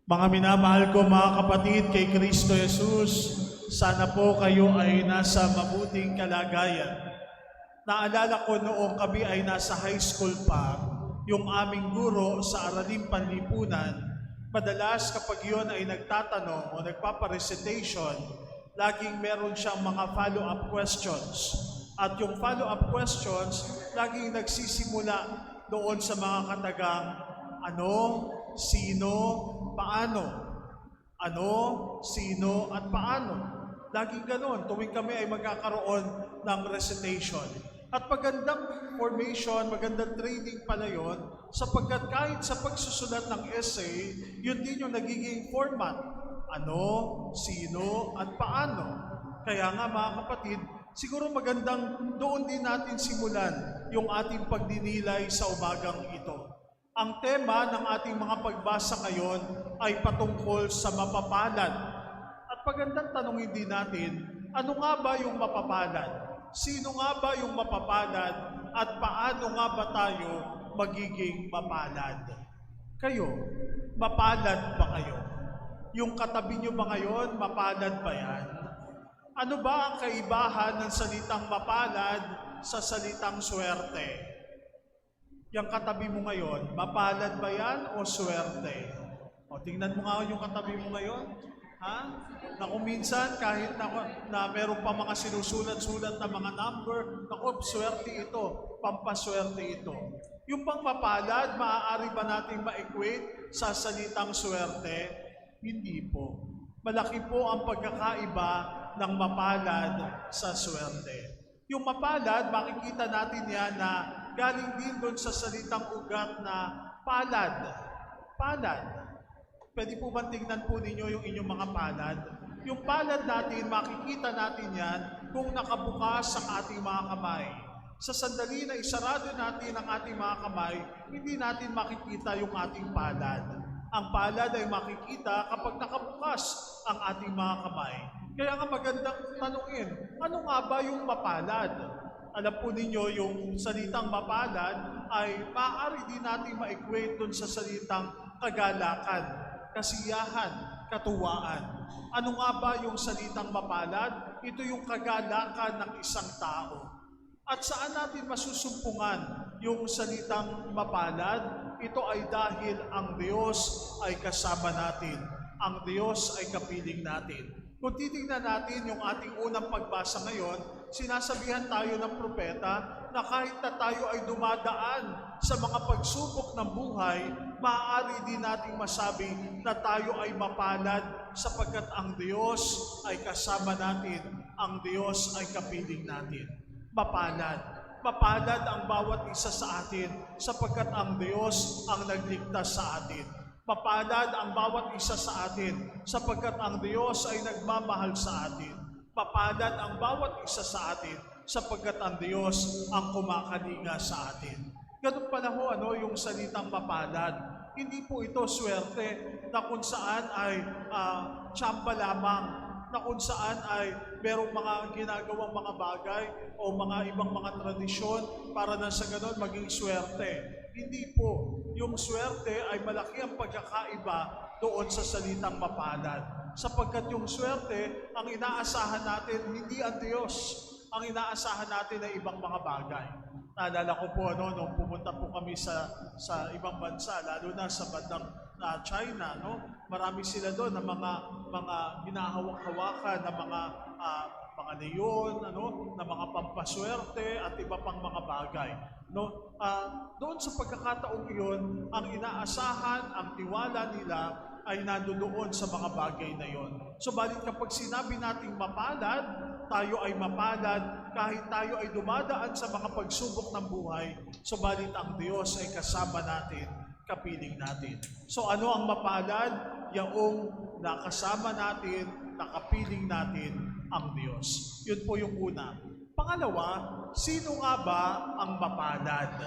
Mga minamahal ko mga kapatid kay Kristo Jesus, sana po kayo ay nasa mabuting kalagayan. Naalala ko noong kami ay nasa high school pa, yung aming guro sa Araling Panlipunan, madalas kapag yun ay nagtatanong o nagpaparecitation, laging meron siyang mga follow-up questions. At yung follow-up questions, laging nagsisimula doon sa mga katagang ano, sino, paano. Ano, sino, at paano. Laging ganon, tuwing kami ay magkakaroon ng recitation. At magandang formation, magandang training pala yun, sapagkat kahit sa pagsusulat ng essay, yun din yung nagiging format. Ano, sino, at paano. Kaya nga mga kapatid, siguro magandang doon din natin simulan yung ating pagdinilay sa umagang ito. Ang tema ng ating mga pagbasa ngayon ay patungkol sa mapapalad. At magandang tanongin din natin, ano nga ba yung mapapalad? Sino nga ba yung mapapalad? At paano nga ba tayo magiging mapalad? Kayo, mapalad ba kayo? Yung katabi nyo ba ngayon, mapalad ba yan? Ano ba ang kaibahan ng salitang mapalad sa salitang swerte? Yung katabi mo ngayon, mapalad ba yan o swerte? O, tingnan mo nga yung katabi mo ngayon. Ha? Na kung minsan, kahit na meron pa mga sinusulat-sulat na mga number, naku, swerte ito, pampaswerte ito. Yung bang mapalad, maaari ba nating ma-equate sa salitang swerte? Hindi po. Malaki po ang pagkakaiba ng mapalad sa swerte. Yung mapalad, makikita natin yan na galing din doon sa salitang ugat na palad. Palad. Pwede po ba tingnan po ninyo yung inyong mga palad? Yung palad natin, makikita natin yan kung nakabukas ang ating mga kamay. Sa sandali na isarado natin ang ating mga kamay, hindi natin makikita yung ating palad. Ang palad ay makikita kapag nakabukas ang ating mga kamay. Kaya nga magandang tanungin, ano nga ba yung mapalad? Alam po ninyo, yung salitang mapalad ay maaari din natin ma-equate dun sa salitang kagalakan, kasiyahan, katuwaan. Ano nga ba yung salitang mapalad? Ito yung kagalakan ng isang tao. At saan natin masusumpungan yung salitang mapalad? Ito ay dahil ang Diyos ay kasama natin. Ang Diyos ay kapiling natin. Kung titingnan natin yung ating unang pagbasa ngayon, sinasabihan tayo ng propeta na kahit na tayo ay dumadaan sa mga pagsubok ng buhay, maaari din nating masabi na tayo ay mapalad sapagkat ang Diyos ay kasama natin, ang Diyos ay kapiling natin. Mapalad. Mapalad ang bawat isa sa atin sapagkat ang Diyos ang nagligtas sa atin. Mapalad ang bawat isa sa atin sapagkat ang Diyos ay nagmamahal sa atin. Mapalad ang bawat isa sa atin sapagkat ang Diyos ang kumakalinga sa atin. Ganun pala ho, yung salitang mapalad. Hindi po ito swerte na kung saan ay tiyamba lamang, na kung saan ay merong mga ginagawang mga bagay o mga ibang mga tradisyon para na sa ganun maging swerte. Hindi po. Yung swerte ay malaki ang pagkakaiba doon sa salitang mapalad. Sapagkat yung swerte, ang inaasahan natin, hindi ang Diyos. Ang inaasahan natin ay ibang mga bagay. Naalala ko po, nung pumunta po kami sa ibang bansa, lalo na sa bandang China, marami sila doon na mga ginahawak-hawakan na mga leon, na mga pampaswerte at iba pang mga bagay. Doon sa pagkakataong iyon, ang inaasahan, ang tiwala nila ay nandoon sa mga bagay na iyon. Subalit kapag sinabi nating mapalad, tayo ay mapalad kahit tayo ay dumadaan sa mga pagsubok ng buhay, subalit ang Diyos ay kasama natin, kapiling natin. So ano ang mapalad? Yaong nakasama natin, nakapiling natin ang Diyos. Yun po yung una. Pangalawa, sino nga ba ang mapalad?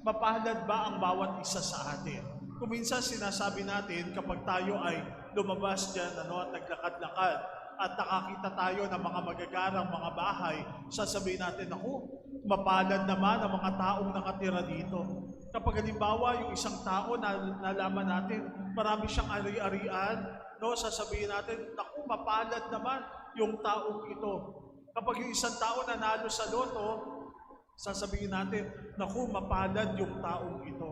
Mapalad ba ang bawat isa sa atin? Kung minsan sinasabi natin kapag tayo ay lumabas dyan at naglakad-lakad at nakakita tayo ng mga magagarang mga bahay, sasabihin natin, naku, mapalad naman ang mga taong nakatira dito. Kapag halimbawa, yung isang tao na nalaman natin, marami siyang ari-arian, no, sasabihin natin, naku, mapalad naman yung taong ito. Kapag yung isang tao nanalo sa loto, sasabihin natin, naku, mapalad yung taong ito.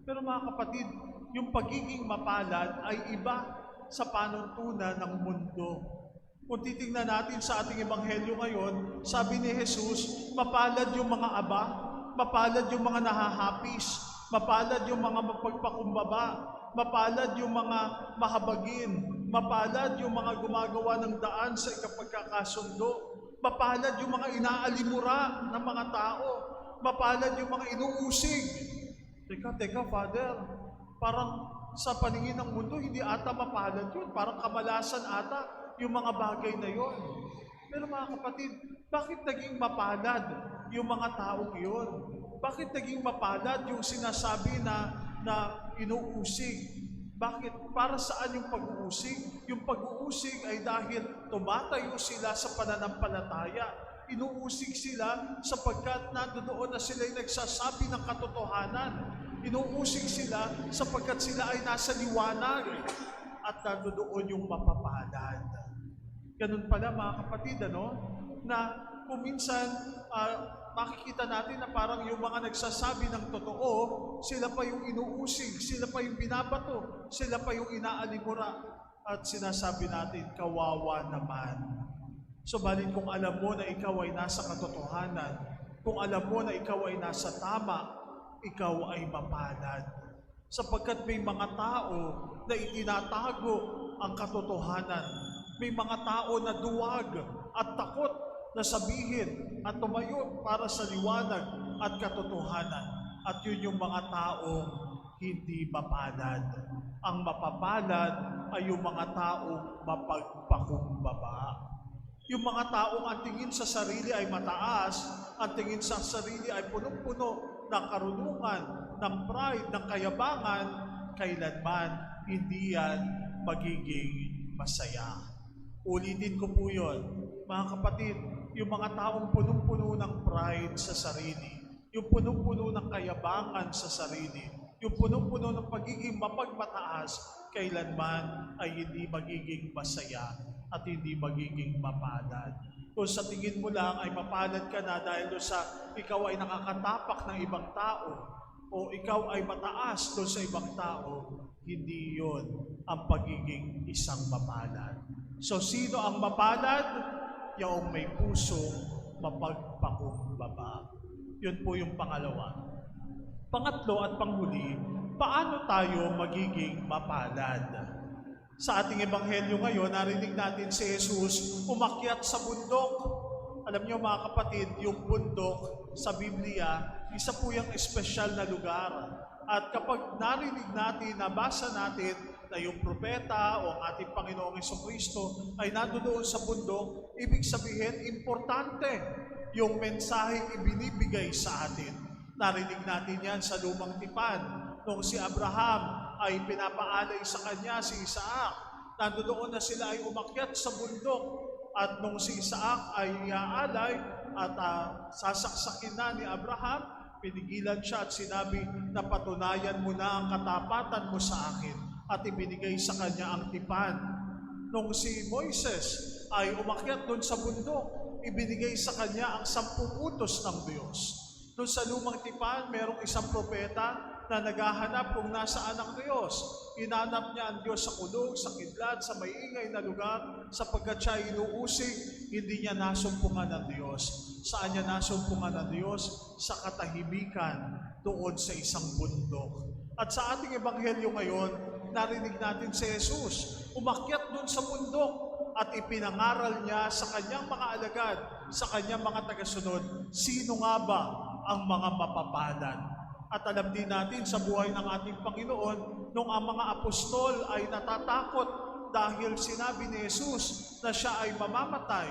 Pero mga kapatid, yung pagiging mapalad ay iba sa panuntunan ng mundo. Kung titingnan natin sa ating ebanghelyo ngayon, sabi ni Jesus, mapalad yung mga aba, mapalad yung mga nahahapis, mapalad yung mga mapagpakumbaba, mapalad yung mga mahabagin, mapalad yung mga gumagawa ng daan sa ikapagkakasundo, mapalad yung mga inaalimura ng mga tao, mapalad yung mga inuusig. Teka, Father, parang sa paningin ng mundo, hindi ata mapalad yun. Parang kamalasan ata yung mga bagay na yun. Pero mga kapatid, bakit naging mapalad yung mga taong yun? Bakit naging mapalad yung sinasabi na inuusig? Bakit? Para saan yung pag-uusig? Yung pag-uusig ay dahil tumatayo sila sa pananampalataya. Inuusig sila sapagkat nandoon na sila ay nagsasabi ng katotohanan. Inuusig sila sapagkat sila ay nasa liwanag at nandoon yung mapapalad. Ganun pala mga kapatid, na kung minsan makikita natin na parang yung mga nagsasabi ng totoo, sila pa yung inuusig, sila pa yung binabato, sila pa yung inaalimura. At sinasabi natin, kawawa naman. Subalit kung alam mo na ikaw ay nasa katotohanan, kung alam mo na ikaw ay nasa tama, ikaw ay mapalad. Sapagkat may mga tao na itinatago ang katotohanan. May mga tao na duwag at takot na sabihin at tumayo para sa liwanag at katotohanan. At yun yung mga taong hindi mapalad. Ang mapapalad ay yung mga taong mapagpakumbaba. Yung mga taong ang tingin sa sarili ay mataas, ang tingin sa sarili ay punong-puno ng karunungan, ng pride, ng kayabangan, kailanman hindi yan magiging masaya. Ulitin ko po yun, mga kapatid, yung mga taong punong-puno ng pride sa sarili, yung punong-puno ng kayabangan sa sarili, yung punong-puno ng pagiging mapagmataas, kailanman ay hindi magiging masaya at hindi magiging mapalad. Kung sa tingin mo lang ay mapalad ka na dahil sa ikaw ay nakakatapak ng ibang tao o ikaw ay mataas doon sa ibang tao, hindi yon ang pagiging isang mapalad. So sino ang mapalad? Yaong may pusong mapagpakumbaba. Yun po yung pangalawa. Pangatlo at panghuli, paano tayo magiging mapalad? Sa ating ebanghelyo ngayon, narinig natin si Jesus umakyat sa bundok. Alam niyo mga kapatid, yung bundok sa Biblia, isa po yung espesyal na lugar. At kapag narinig natin, nabasa natin na yung propeta o ang ating Panginoong Jesucristo ay nandoon sa bundok, ibig sabihin, importante yung mensaheng ibinibigay sa atin. Narinig natin yan sa lumang tipan. Nung si Abraham ay pinapaalay sa kanya si Isaac, nandoon na sila ay umakyat sa bundok. At nung si Isaac ay iaalay at sasaksakin na ni Abraham, pinigilan siya at sinabi na patunayan mo na ang katapatan mo sa akin at ibinigay sa kanya ang tipan. Nung si Moises ay umakyat doon sa bundok, ibinigay sa kanya ang 10 utos ng Diyos. Doon sa lumang tipan, merong isang propeta na naghahanap kung nasaan ang Diyos. Hinanap niya ang Diyos sa kulog, sa kidlat, sa maingay na lugar, sapagkat siya inuusig, hindi niya nasumpungan ng Diyos. Saan niya nasumpungan ng Diyos? Sa katahimikan, doon sa isang bundok. At sa ating ebanghelyo ngayon, narinig natin si Jesus, umakyat doon sa bundok at ipinangaral niya sa kanyang mga alagad, sa kanyang mga tagasunod, sino nga ba ang mga mapapalad? At alam din natin sa buhay ng ating Panginoon, nung ang mga apostol ay natatakot dahil sinabi ni Jesus na siya ay mamamatay,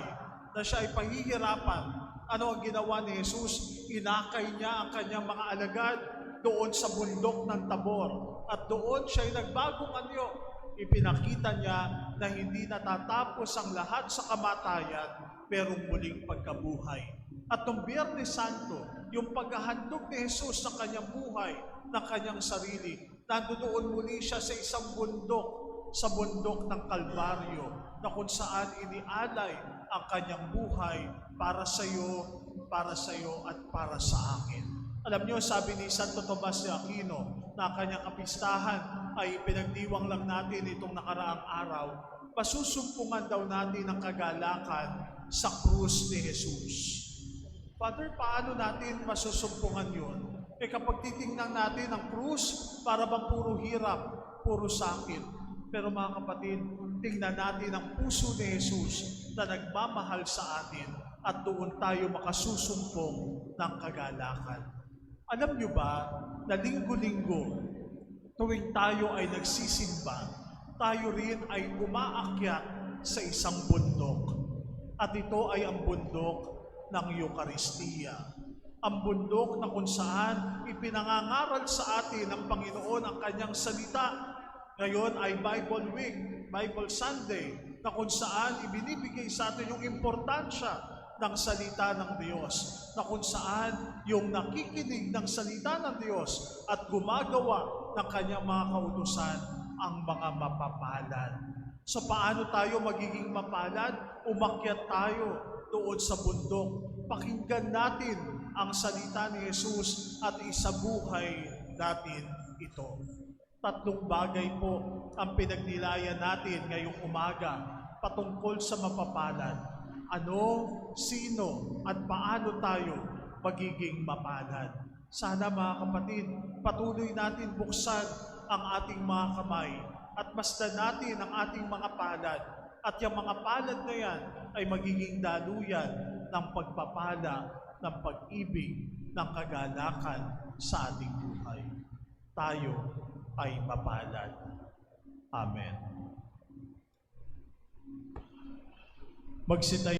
na siya ay pahihirapan. Ano ang ginawa ni Jesus? Inakay niya ang kanyang mga alagad doon sa bundok ng Tabor. At doon siya ay nagbagong anyo. ipinakita niya na hindi natatapos ang lahat sa kamatayan, merong muling pagkabuhay. At noong Biyernes Santo, yung paghahandog ni Jesus ng kanyang buhay, ng kanyang sarili, nandoon muli siya sa isang bundok, sa bundok ng Kalbaryo, na kung saan inialay ang kanyang buhay para sa iyo, at para sa akin. Alam niyo, sabi ni Santo Tomas de Aquino na kanyang kapistahan ay pinagdiwang lang natin itong nakaraang araw, pasusumpungan daw natin ang kagalakan sa krus ni Jesus. Father, paano natin masusumpungan yun? Kapag titingnan natin ang krus, para bang puro hirap, puro sakit. Pero mga kapatid, tingnan natin ang puso ni Jesus na nagmamahal sa atin at doon tayo makasusumpong ng kagalakan. Alam niyo ba na linggo-linggo, tuwing tayo ay nagsisimba, tayo rin ay umaakyat sa isang bundok. At ito ay ang bundok ng Eucharistia. Ang bundok na kung saan ipinangangaral sa atin ng Panginoon ang kanyang salita. Ngayon ay Bible Week, Bible Sunday, na kung saan ibinibigay sa atin yung importansya ng salita ng Diyos, na kung saan yung nakikinig ng salita ng Diyos at gumagawa ng kanyang mga kautusan ang mga mapapalad. So paano tayo magiging mapalad? Umakyat tayo doon sa bundok. Pakinggan natin ang salita ni Jesus at isabuhay natin ito. 3 bagay po ang pinagnilayan natin ngayong umaga patungkol sa mapapalad. Ano, sino, at paano tayo magiging mapalad? Sana mga kapatid, patuloy natin buksan ang ating mga kamay at masdan natin ang ating mga palad. At yung mga palad na yan ay magiging daluyan ng pagpapala, ng pag-ibig, ng kagalakan sa ating buhay. Tayo ay mapalad. Amen. Magsitayo.